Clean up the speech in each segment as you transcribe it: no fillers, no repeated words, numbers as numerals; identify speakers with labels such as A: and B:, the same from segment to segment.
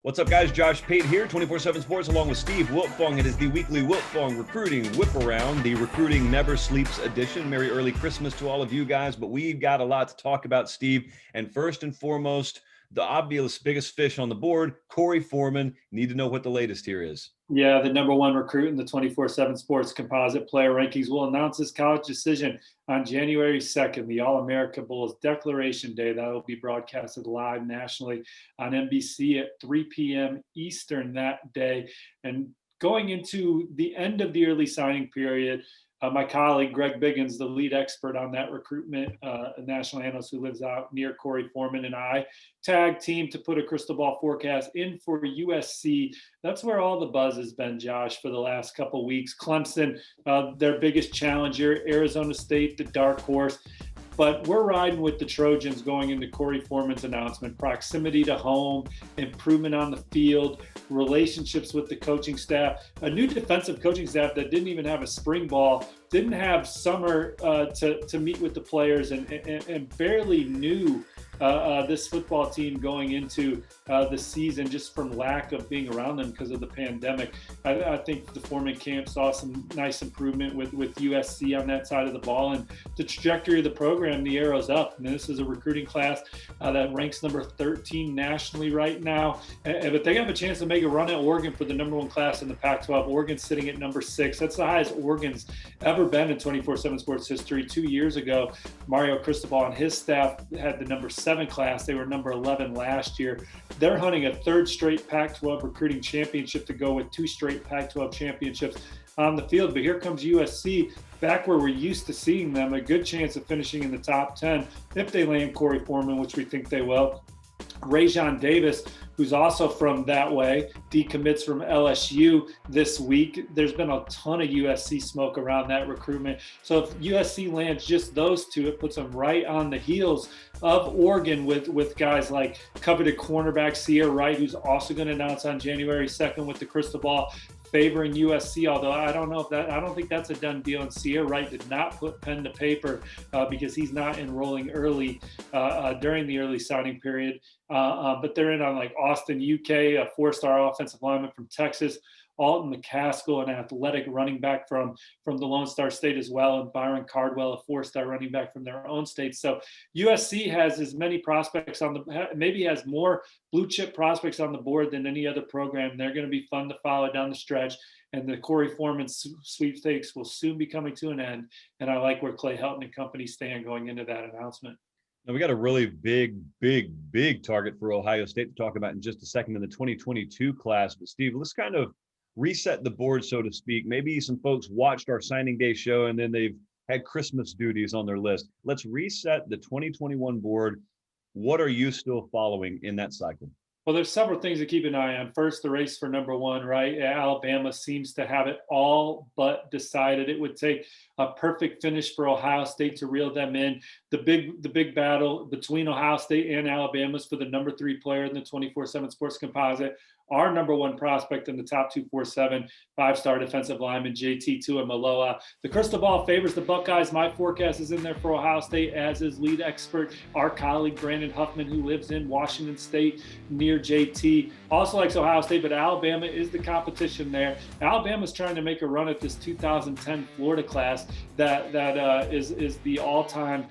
A: What's up, guys? Josh Pate here, 24/7 Sports, along with Steve Wiltfong. It is the weekly Wiltfong Recruiting Whiparound, the Recruiting Never Sleeps edition. Merry early Christmas to all of you guys, but we've got a lot to talk about, Steve. And first and foremost, the obvious biggest fish on the board, Corey Foreman. Need to know what the latest here is.
B: Yeah, the number one recruit in the 24/7 Sports Composite Player Rankings will announce his college decision on January 2nd, the All-America Bowl's Declaration Day. That will be broadcasted live nationally on NBC at 3 p.m. Eastern that day. And going into the end of the early signing period, my colleague, Greg Biggins, the lead expert on that recruitment, a national analyst who lives out near Corey Foreman, and I tag team to put a crystal ball forecast in for USC. That's where all the buzz has been, Josh, for the last couple of weeks. Clemson, their biggest challenger, Arizona State, the dark horse. But we're riding with the Trojans going into Corey Foreman's announcement. Proximity to home, improvement on the field, relationships with the coaching staff, a new defensive coaching staff that didn't even have a spring ball, didn't have summer to meet with the players, and barely knew this football team going into the season just from lack of being around them because of the pandemic. I think the Foreman camp saw some nice improvement with USC on that side of the ball, and the trajectory of the program, the arrow's up. And this is a recruiting class that ranks number 13 nationally right now. But they have a chance to make a run at Oregon for the number one class in the Pac-12. Oregon's sitting at number 6. That's the highest Oregon's ever been in 24/7 Sports history. 2 years ago, Mario Cristobal and his staff had the number 7 class. They were number 11 last year. They're hunting a third straight Pac-12 recruiting championship to go with 2 straight Pac-12 championships on the field. But here comes USC, back where we're used to seeing them, a good chance of finishing in the top 10 if they land Corey Foreman, which we think they will. Rajon Davis, who's also from that way, decommits from LSU this week. There's been a ton of USC smoke around that recruitment. So if USC lands just those two, it puts them right on the heels of Oregon with guys like coveted cornerback Sierra Wright, who's also going to announce on January 2nd with the crystal ball favoring USC, although I don't think that's a done deal. And Sierra Wright did not put pen to paper because he's not enrolling early during the early signing period. But they're in on like Austin, UK, a 4-star offensive lineman from Texas, Alton McCaskill, an athletic running back from the Lone Star State as well, and Byron Cardwell, a 4-star running back from their own state. So USC has as many prospects maybe has more blue chip prospects on the board than any other program. They're going to be fun to follow down the stretch. And the Corey Foreman sweepstakes will soon be coming to an end. And I like where Clay Helton and company stand going into that announcement.
A: Now, we got a really big target for Ohio State to talk about in just a second in the 2022 class. But Steve, let's kind of reset the board, so to speak. Maybe some folks watched our signing day show and then they've had Christmas duties on their list. Let's reset the 2021 board. What are you still following in that cycle?
B: Well, there's several things to keep an eye on. First, the race for number 1, right? Alabama seems to have it all but decided. It would take a perfect finish for Ohio State to reel them in. The big battle between Ohio State and Alabama is for the number 3 player in the 24/7 Sports Composite. Our number 1 prospect in the top 247, 5-star defensive lineman JT Tuimoloau. The crystal ball favors the Buckeyes. My forecast is in there for Ohio State, as is lead expert, our colleague Brandon Huffman, who lives in Washington State near JT. Also likes Ohio State, but Alabama is the competition there. Alabama's trying to make a run at this 2010 Florida class that is the all-time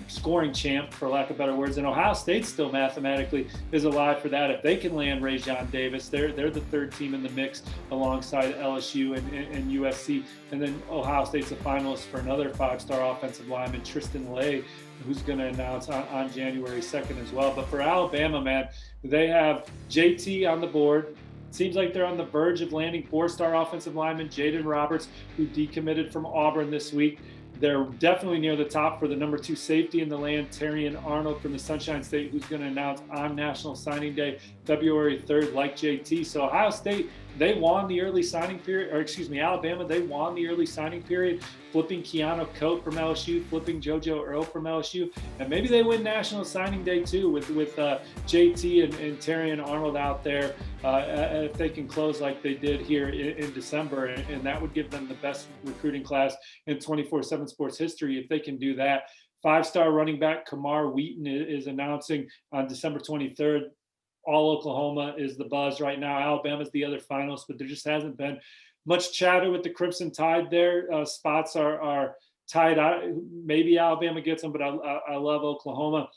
B: scoring champ, for lack of better words, and Ohio State still mathematically is alive for that. If they can land Rajon Davis, they're the 3rd team in the mix alongside LSU and USC. And then Ohio State's a finalist for another 5-star offensive lineman, Tristan Lay, who's going to announce on January 2nd as well. But for Alabama, man, they have JT on the board. Seems like they're on the verge of landing 4-star offensive lineman Jaden Roberts, who decommitted from Auburn this week. They're definitely near the top for the number 2 safety in the land, Terrion Arnold from the Sunshine State, who's going to announce on National Signing Day, February 3rd, like JT. So Ohio State, they won the early signing period, Alabama, they won the early signing period, flipping Keanu Coate from LSU, flipping JoJo Earl from LSU, and maybe they win National Signing Day too with JT and Terrion Arnold out there if they can close like they did here in December, and that would give them the best recruiting class in 24/7 Sports history if they can do that. 5-star running back Kamar Wheaton is announcing on December 23rd all Oklahoma is the buzz right now. Alabama's the other finalist, but there just hasn't been much chatter with the Crimson Tide there. Spots are tied out. Maybe Alabama gets them, but I love Oklahoma.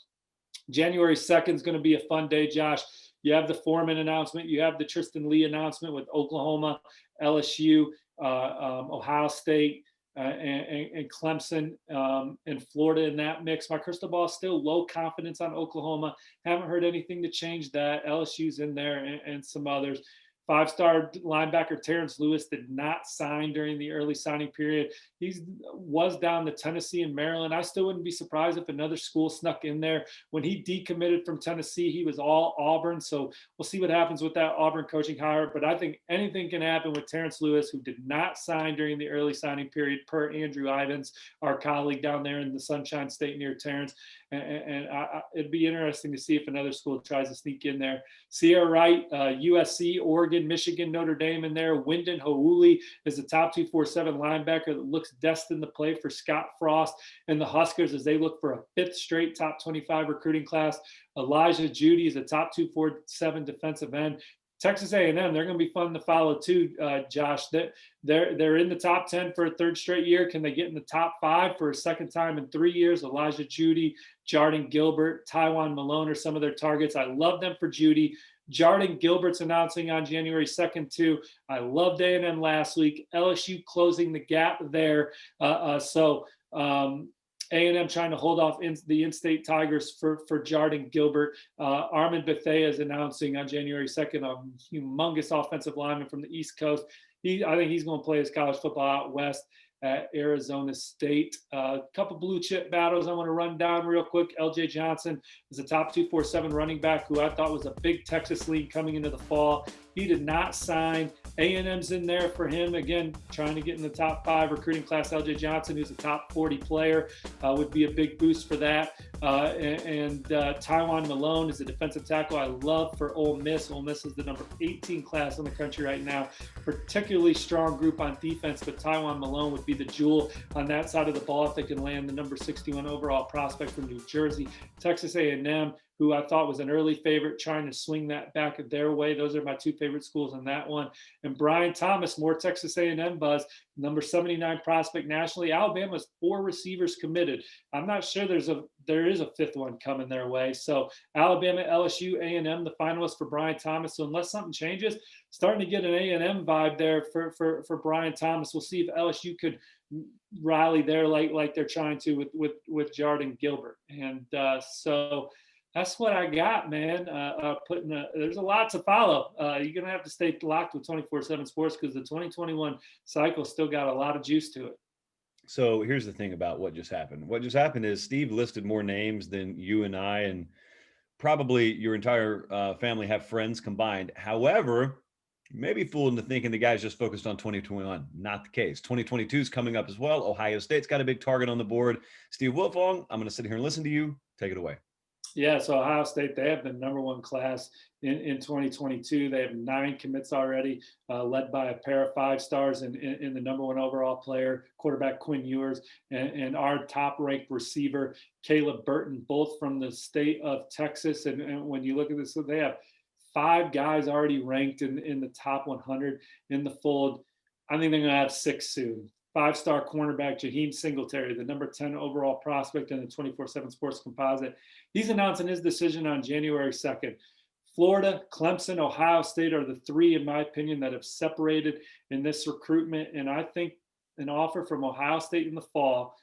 B: January 2nd is going to be a fun day, Josh. You have the Foreman announcement. You have the Tristan Lee announcement with Oklahoma, LSU, Ohio State, and Clemson and Florida in that mix. My crystal ball is still low confidence on Oklahoma. Haven't heard anything to change that. LSU's in there and some others. Five-star linebacker Terence Lewis did not sign during the early signing period. He was down to Tennessee and Maryland. I still wouldn't be surprised if another school snuck in there. When he decommitted from Tennessee, he was all Auburn. So we'll see what happens with that Auburn coaching hire. But I think anything can happen with Terence Lewis, who did not sign during the early signing period, per Andrew Ivins, our colleague down there in the Sunshine State near Terrence. And it'd be interesting to see if another school tries to sneak in there. Sierra Wright, USC, Oregon, Michigan, Notre Dame in there. Wyndon Houli is a top 247 linebacker that looks destined to play for Scott Frost and the Huskers as they look for a fifth straight top 25 recruiting class. Elijah Judy is a top 247 defensive end. Texas A&M, they're going to be fun to follow too, Josh. They're in the top 10 for a third straight year. Can they get in the top 5 for a second time in 3 years? Elijah Judy, Jardin Gilbert, Taiwan Malone are some of their targets. I love them for Judy. Jardin Gilbert's announcing on January 2nd too. I loved A&M last week. LSU closing the gap there. A&M trying to hold off the in-state Tigers for Jardin Gilbert. Armand Bethea is announcing on January 2nd a humongous offensive lineman from the East Coast. I think he's going to play his college football out west at Arizona State. A couple blue chip battles I want to run down real quick. LJ Johnson is a top 247 running back who I thought was a big Texas lead coming into the fall. He did not sign. A&M's in there for him. Again, trying to get in the top 5 recruiting class. LJ Johnson, who's a top 40 player, would be a big boost for that. Taiwan Malone is a defensive tackle I love for Ole Miss. Ole Miss is the number 18 class in the country right now. Particularly strong group on defense, but Taiwan Malone would be the jewel on that side of the ball if they can land the number 61 overall prospect from New Jersey. Texas A&M, who I thought was an early favorite, trying to swing that back their way. Those are my 2 favorite schools on that one. And Brian Thomas, more Texas A&M buzz, number 79 prospect nationally. Alabama's 4 receivers committed. I'm not sure there is a 5th one coming their way. So Alabama, LSU, A&M, the finalists for Brian Thomas. So unless something changes, starting to get an A&M vibe there for Brian Thomas. We'll see if LSU could rally there like they're trying to with Jardin Gilbert. And so that's what I got, man. There's a lot to follow. You're going to have to stay locked with 24/7 Sports because the 2021 cycle still got a lot of juice to it.
A: So here's the thing about what just happened. What just happened is Steve listed more names than you and I and probably your entire family have friends combined. However, you may be fooled into thinking the guy's just focused on 2021. Not the case. 2022 is coming up as well. Ohio State's got a big target on the board. Steve Wiltfong, I'm going to sit here and listen to you. Take it away.
B: Yeah, so Ohio State, they have the number 1 class in 2022. They have 9 commits already, led by a pair of 5-stars in the number 1 overall player, quarterback Quinn Ewers, and our top-ranked receiver, Caleb Burton, both from the state of Texas. And when you look at this, they have 5 guys already ranked in the top 100 in the fold. I think they're going to have 6 soon. 5-star cornerback Shaheen Singletary, the number 10 overall prospect in the 24/7 Sports Composite. He's announcing his decision on January 2nd. Florida, Clemson, Ohio State are the 3, in my opinion, that have separated in this recruitment. And I think an offer from Ohio State in the fall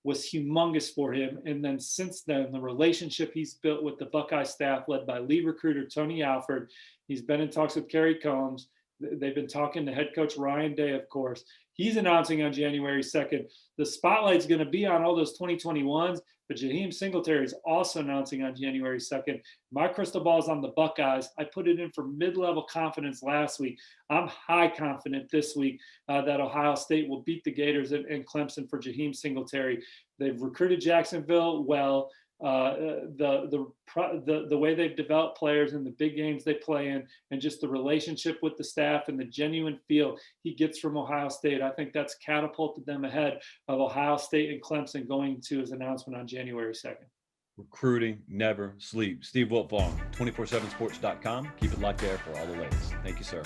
B: was humongous for him. And then since then, the relationship he's built with the Buckeye staff led by lead recruiter Tony Alford, he's been in talks with Kerry Combs. They've been talking to head coach Ryan Day, of course. He's announcing on January 2nd. The spotlight's going to be on all those 2021s, but Shaheen Singletary is also announcing on January 2nd. My crystal ball is on the Buckeyes. I put it in for mid-level confidence last week. I'm high confident this week that Ohio State will beat the Gators and Clemson for Shaheen Singletary. They've recruited Jacksonville well. The way they've developed players in the big games they play in, and just the relationship with the staff and the genuine feel he gets from Ohio State, I think that's catapulted them ahead of Ohio State and Clemson going to his announcement on January 2nd.
A: Recruiting never sleeps. Steve Wiltfong, 247sports.com. Keep it locked there for all the latest. Thank you, sir.